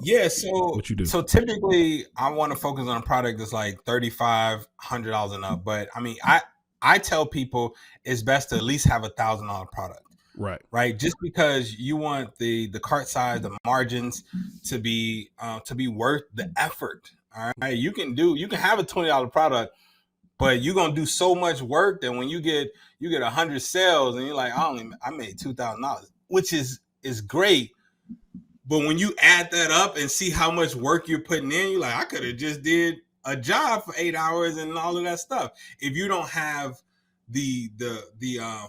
Yeah, so What you do? so typically I want to focus on a product that's like $3,500 and up. But I mean, I tell people it's best to at least have $1,000 product, Right. right? Just because you want the cart size, the margins to be worth the effort. All right, you can have a $20 product, but you're gonna do so much work that when you get 100 sales and you're like, I made $2,000, which is great. But when you add that up and see how much work you're putting in, you're like, I could have just did a job for 8 hours and all of that stuff. If you don't have the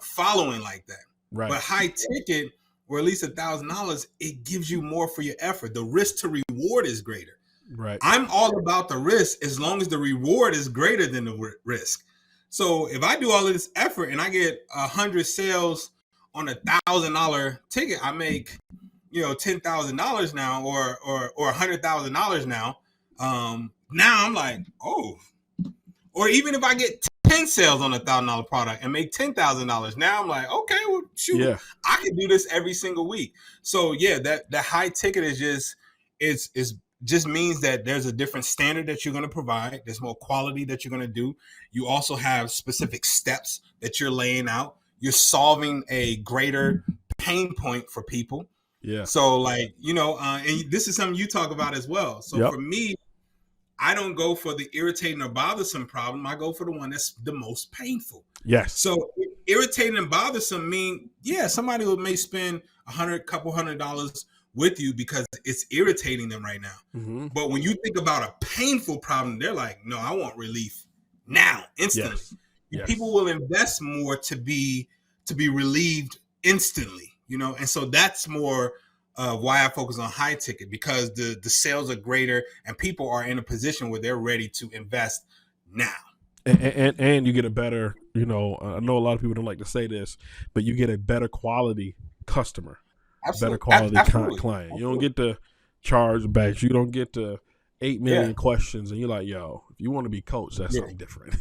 following like that, Right. but high ticket or at least $1,000, it gives you more for your effort. The risk to reward is greater. Right. I'm all about the risk as long as the reward is greater than the risk. So if I do all of this effort and I get 100 sales on $1,000 ticket, I make $10,000 now, or $100,000 now. Now I'm like, oh, or even if I get 10 sales on $1,000 product and make $10,000, now I'm like, okay, well, shoot, Yeah. I can do this every single week. So yeah, that high ticket is just means that there's a different standard that you're going to provide. There's more quality that you're going to do. You also have specific steps that you're laying out. You're solving a greater pain point for people. Yeah. So like, and this is something you talk about as well. So Yep. for me, I don't go for the irritating or bothersome problem. I go for the one that's the most painful. Yes. So irritating and bothersome mean, yeah, somebody may spend couple $100 with you because it's irritating them right now. Mm-hmm. But when you think about a painful problem, they're like, no, I want relief now, instantly. Yes. People will invest more to be relieved instantly. And so that's more why I focus on high ticket, because the sales are greater and people are in a position where they're ready to invest now. And you get a better, I know a lot of people don't like to say this, but you get a better quality customer, Absolutely. better quality Absolutely. client. You don't get the chargebacks. You don't get the 8 million questions, and you're like, yo, if you want to be coached, that's something different.